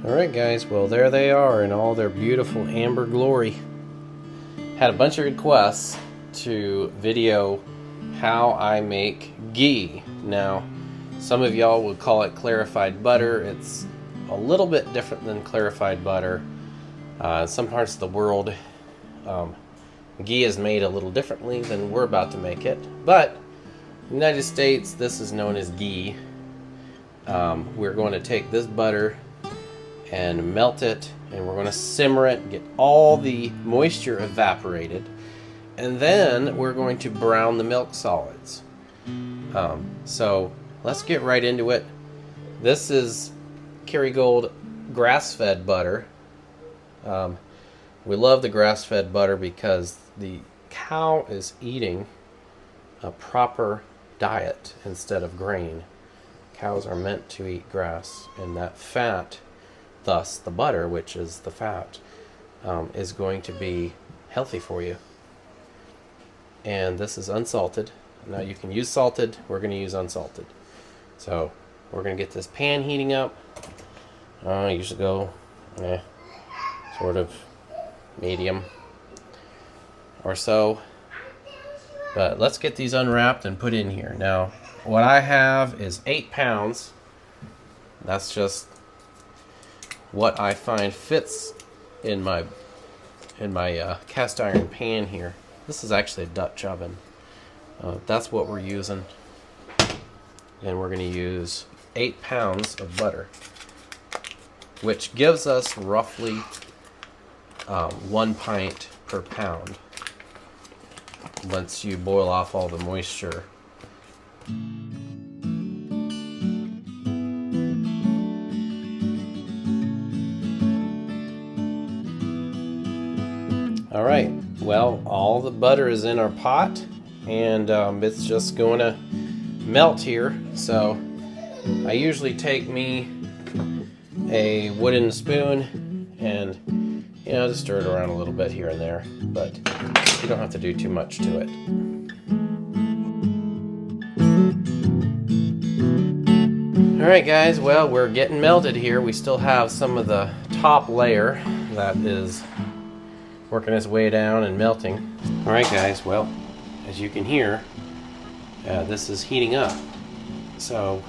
Alright guys, well there they are in all their beautiful amber glory. Had a bunch of requests to video how I make ghee. Now, some of y'all would call it clarified butter. It's a little bit different than clarified butter. In some parts of the world, ghee is made a little differently than we're about to make it. But in the United States, this is known as ghee. We're going to take this butter and melt it, and we're going to simmer it, get all the moisture evaporated, and then we're going to brown the milk solids. So let's get right into it. This is Kerrygold grass-fed butter. We love the grass-fed butter because the cow is eating a proper diet instead of grain. Cows are meant to eat grass, and that fat, thus the butter, which is the fat, is going to be healthy for you. And this is unsalted. Now you can use salted, we're going to use unsalted. So we're going to get this pan heating up. I usually go sort of medium or so. But let's get these unwrapped and put in here. Now, what I have is 8 pounds. That's just what I find fits in my cast iron pan here. This is actually a Dutch oven. That's what we're using. And we're going to use 8 pounds of butter, which gives us roughly 1 pint per pound once you boil off all the moisture. Alright, well, all the butter is in our pot, and it's just going to melt here. So I usually take me a wooden spoon and, you know, just stir it around a little bit here and there, but you don't have to do too much to it. Alright guys, well, we're getting melted here. We still have some of the top layer that is working its way down and melting. Alright guys, well, as you can hear, this is heating up. So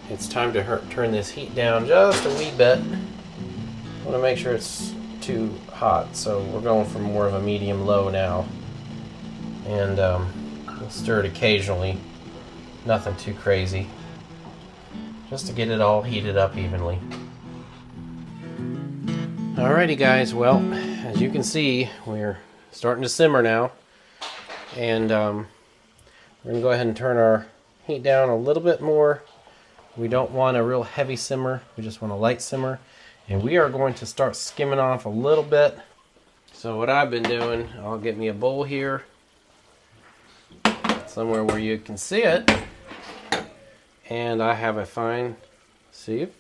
it's time to turn this heat down just a wee bit. I want to make sure it's too hot, so we're going for more of a medium-low now. And we'll stir it occasionally, nothing too crazy, just to get it all heated up evenly. Alrighty guys, well, as you can see, we're starting to simmer now, and we're going to go ahead and turn our heat down a little bit more. We don't want a real heavy simmer, we just want a light simmer, and we are going to start skimming off a little bit. So what I've been doing, I'll get me a bowl here, somewhere where you can see it, and I have a fine sieve.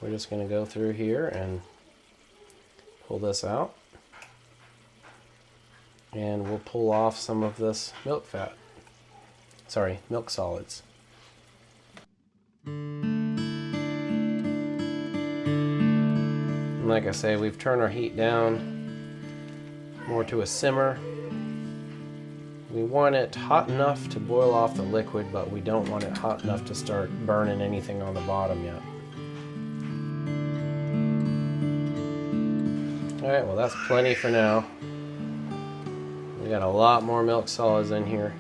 We're just going to go through here and pull this out, and we'll pull off some of this milk fat. Sorry, milk solids. And like I say, we've turned our heat down more to a simmer. We want it hot enough to boil off the liquid, but we don't want it hot enough to start burning anything on the bottom yet. Alright, well that's plenty for now. We got a lot more milk solids in here.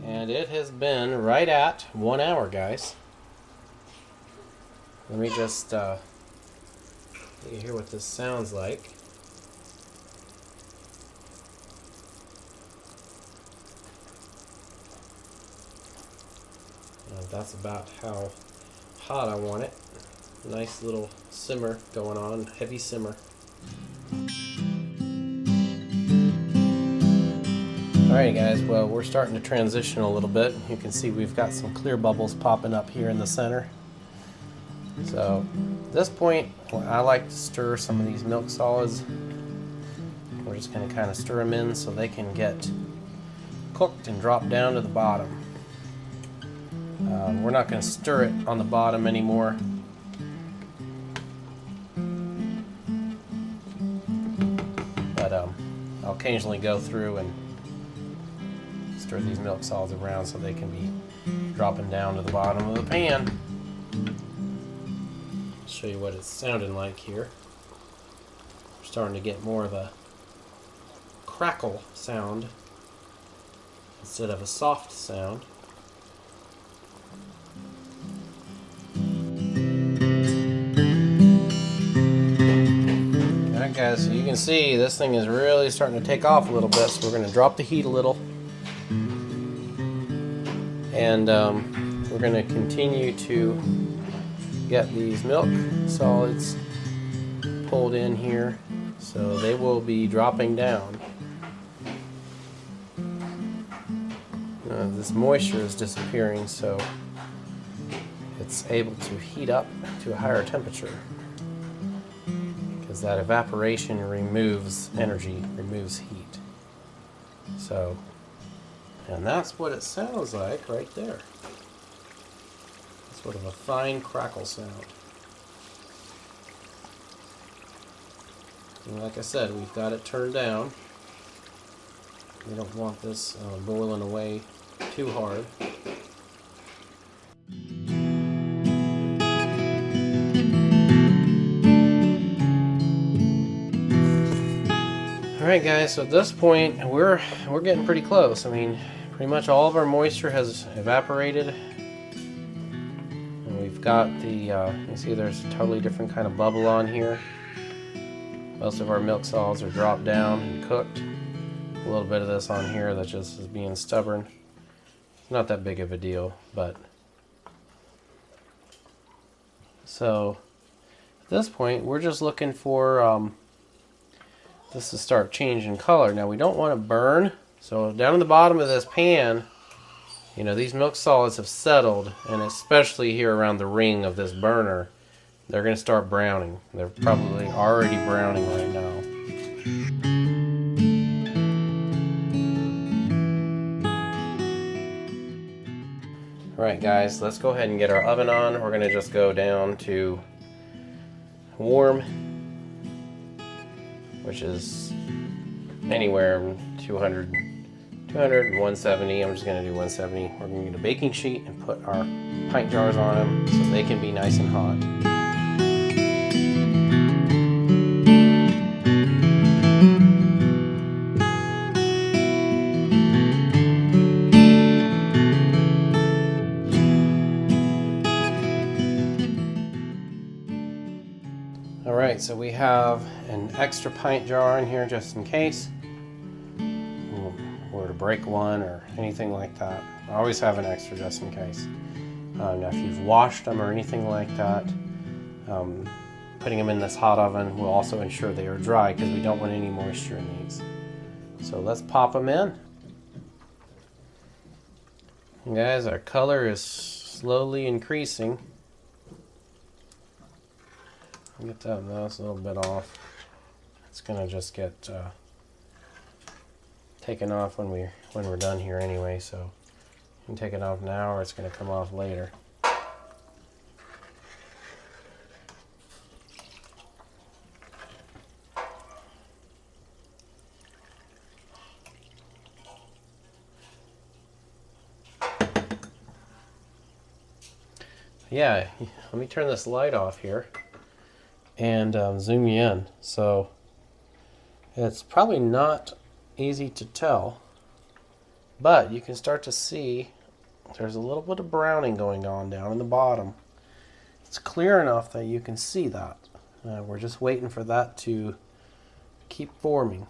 And it has been right at 1 hour, guys. Let me just let you hear what this sounds like. That's about how hot I want it. Nice little simmer going on, heavy simmer. Alright guys, well we're starting to transition a little bit. You can see we've got some clear bubbles popping up here in the center. So at this point, I like to stir some of these milk solids. We're just going to kind of stir them in so they can get cooked and drop down to the bottom. We're not going to stir it on the bottom anymore. But I'll occasionally go through and stir these milk solids around so they can be dropping down to the bottom of the pan. I'll show you what it's sounding like here. We're starting to get more of a crackle sound instead of a soft sound. Alright guys, so you can see this thing is really starting to take off a little bit, so we're going to drop the heat a little. And we're going to continue to get these milk solids pulled in here, so they will be dropping down. This moisture is disappearing, so it's able to heat up to a higher temperature, because that evaporation removes energy, removes heat. So, and that's what it sounds like right there. Sort of a fine crackle sound. And like I said, we've got it turned down. We don't want this boiling away too hard. Alright guys, so at this point we're getting pretty close. I mean, pretty much all of our moisture has evaporated. And we've got the, you see there's a totally different kind of bubble on here. Most of our milk solids are dropped down and cooked. A little bit of this on here that just is being stubborn. Not that big of a deal, but so at this point we're just looking for this to start changing color. Now we don't want to burn, so down in the bottom of this pan, you know, these milk solids have settled, and especially here around the ring of this burner, they're going to start browning. They're probably already browning right now. Alright guys, let's go ahead and get our oven on. We're going to just go down to warm, which is anywhere 200 and 170. I'm just going to do 170. We're going to get a baking sheet and put our pint jars on them so they can be nice and hot. Alright, so we have an extra pint jar in here just in case we're to break one or anything like that. I always have an extra just in case. Now if you've washed them or anything like that, putting them in this hot oven will also ensure they are dry, because we don't want any moisture in these. So let's pop them in. And guys, our color is slowly increasing. Get that last little bit off. It's gonna just get taken off when we're done here anyway, so you can take it off now or it's gonna come off later. Yeah, let me turn this light off here and zoom you in. So it's probably not easy to tell, but you can start to see there's a little bit of browning going on down in the bottom. It's clear enough that you can see that. We're just waiting for that to keep forming.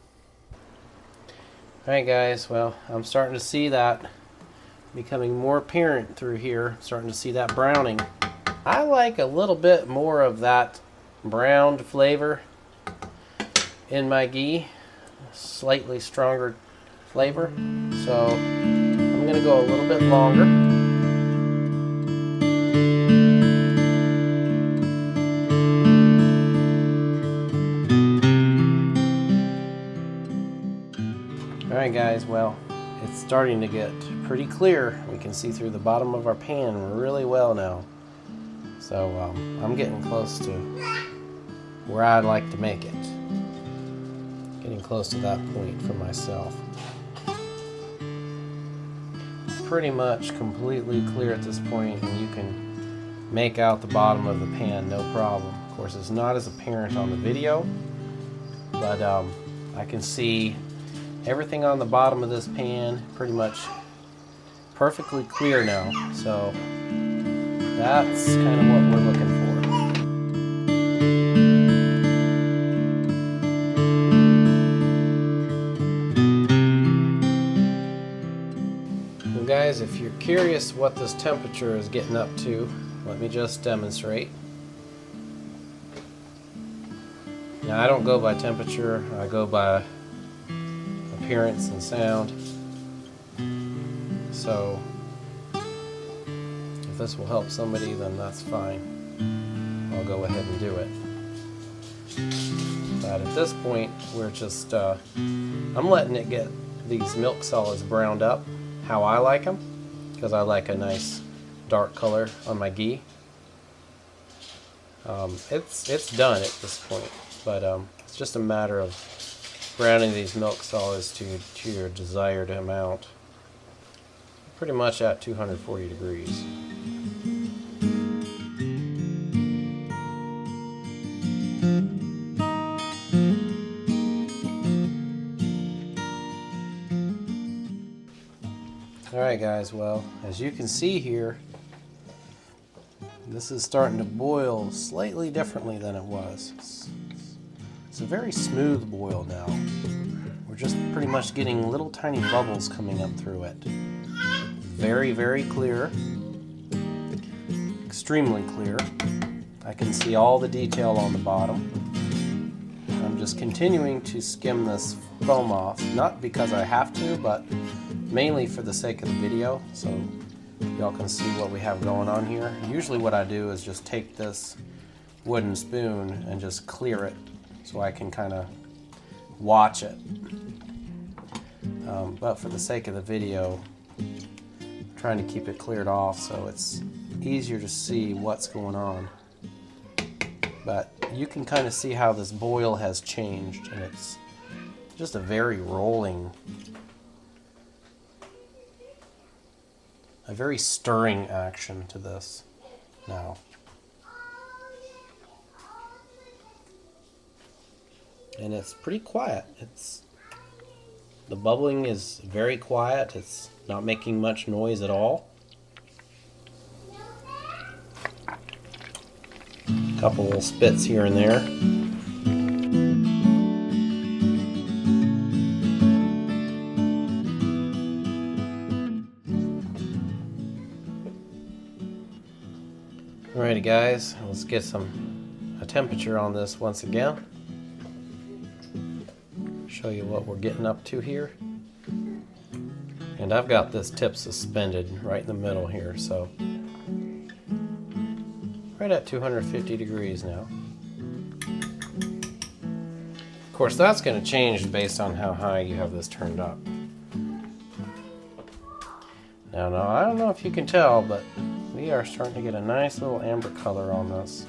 Alright guys, well, I'm starting to see that becoming more apparent through here. Starting to see that browning. I like a little bit more of that browned flavor in my ghee, slightly stronger flavor. So I'm going to go a little bit longer. Alright guys, well, it's starting to get pretty clear. We can see through the bottom of our pan really well now. So I'm getting close to where I'd like to make it. Getting close to that point for myself. Pretty much completely clear at this point, and you can make out the bottom of the pan no problem. Of course, it's not as apparent on the video, but I can see everything on the bottom of this pan pretty much perfectly clear now. So that's kind of what we're looking for. Well guys, if you're curious what this temperature is getting up to, let me just demonstrate. Now I don't go by temperature, I go by appearance and sound. So if this will help somebody, then that's fine. I'll go ahead and do it. But at this point, we're just I'm letting it get these milk solids browned up how I like them, because I like a nice dark color on my ghee. It's done at this point, but it's just a matter of browning these milk solids to your desired amount. Pretty much at 240 degrees. Alright guys, well, as you can see here, this is starting to boil slightly differently than it was. It's a very smooth boil now. We're just pretty much getting little tiny bubbles coming up through it. Very, very clear. Extremely clear. I can see all the detail on the bottom. I'm just continuing to skim this foam off, not because I have to, but mainly for the sake of the video, so y'all can see what we have going on here. Usually what I do is just take this wooden spoon and just clear it so I can kind of watch it. But for the sake of the video, I'm trying to keep it cleared off so it's easier to see what's going on. But you can kind of see how this boil has changed, and it's just a very rolling, a very stirring action to this now. And it's pretty quiet. The bubbling is very quiet. It's not making much noise at all. A couple little spits here and there. Alrighty guys, let's get a temperature on this once again. Show you what we're getting up to here. And I've got this tip suspended right in the middle here, so right at 250 degrees now. Of course, that's going to change based on how high you have this turned up. Now, I don't know if you can tell, but we are starting to get a nice little amber color on this.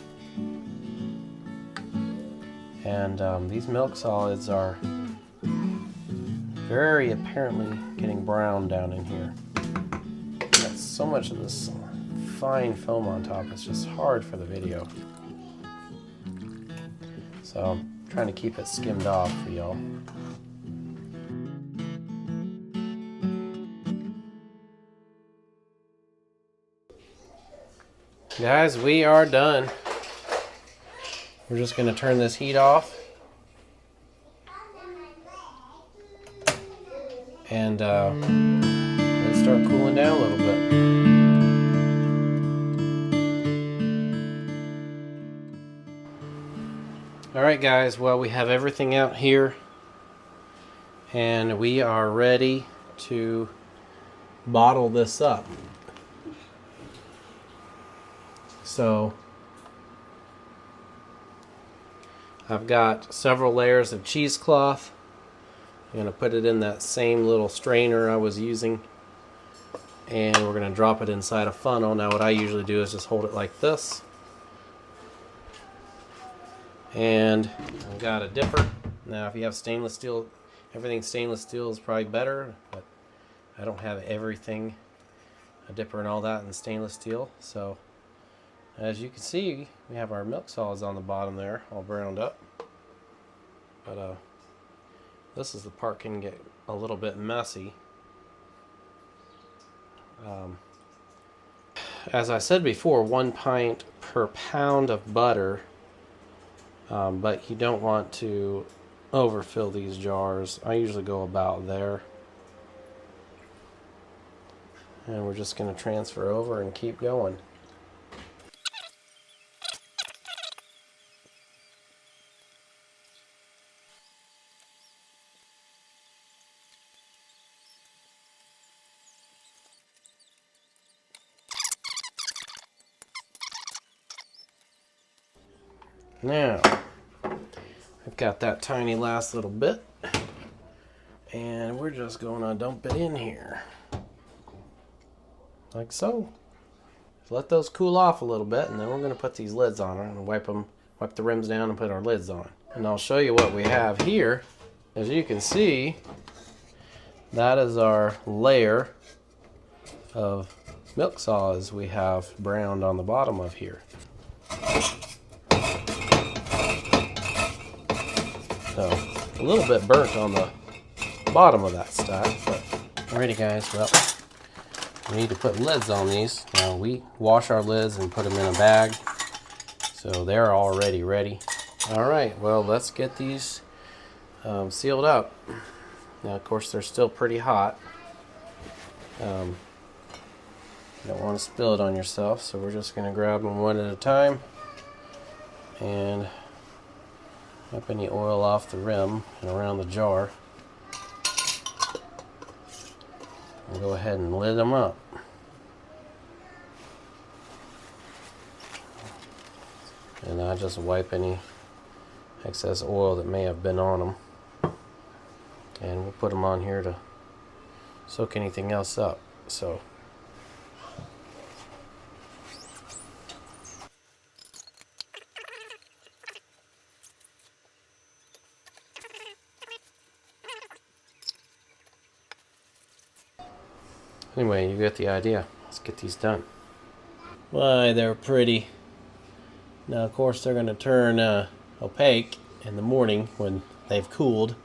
And these milk solids are very apparently getting brown down in here. Got so much of this fine foam on top, it's just hard for the video. So I'm trying to keep it skimmed off for y'all. Guys, we are done. We're just going to turn this heat off. And let it start cooling down a little bit. Alright guys, well we have everything out here and we are ready to bottle this up. So I've got several layers of cheesecloth. I'm going to put it in that same little strainer I was using, and we're going to drop it inside a funnel. Now what I usually do is just hold it like this, and I've got a dipper. Now if you have stainless steel, everything stainless steel is probably better, but I don't have everything, a dipper and all that in stainless steel. So as you can see, we have our milk solids on the bottom there, all browned up. But this is the part can get a little bit messy. As I said before, 1 pint per pound of butter, but you don't want to overfill these jars. I usually go about there. And we're just going to transfer over and keep going. Now, I've got that tiny last little bit, and we're just going to dump it in here, like so. Let those cool off a little bit, and then we're going to put these lids on and wipe the rims down and put our lids on. And I'll show you what we have here. As you can see, that is our layer of milk solids we have browned on the bottom of here. So, a little bit burnt on the bottom of that stack, but alrighty guys, well, we need to put lids on these. Now we wash our lids and put them in a bag, so they're already ready. Alright, well, let's get these sealed up. Now of course they're still pretty hot. You don't want to spill it on yourself, so we're just going to grab them one at a time and wipe any oil off the rim and around the jar. And go ahead and lid them up. And I just wipe any excess oil that may have been on them. And we'll put them on here to soak anything else up. So anyway, you get the idea. Let's get these done. Why, they're pretty. Now, of course, they're going to turn opaque in the morning when they've cooled.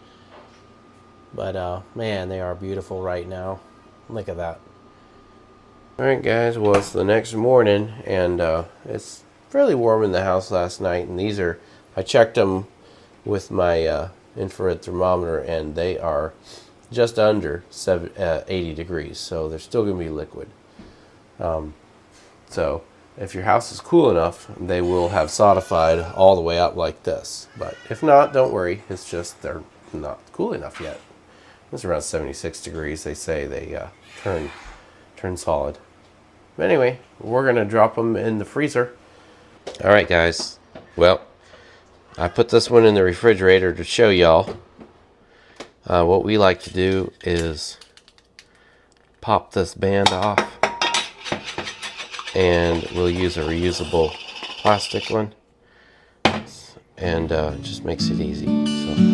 But, man, they are beautiful right now. Look at that. Alright, guys. Well, it's the next morning, and it's fairly warm in the house last night. And these are, I checked them with my infrared thermometer, and they are just under 80 degrees, so they're still going to be liquid. So if your house is cool enough, they will have solidified all the way up like this. But if not, don't worry. It's just they're not cool enough yet. It's around 76 degrees. They say they turn solid. But anyway, we're going to drop them in the freezer. All right, guys. Well, I put this one in the refrigerator to show y'all. What we like to do is pop this band off, and we'll use a reusable plastic one, and it just makes it easy. So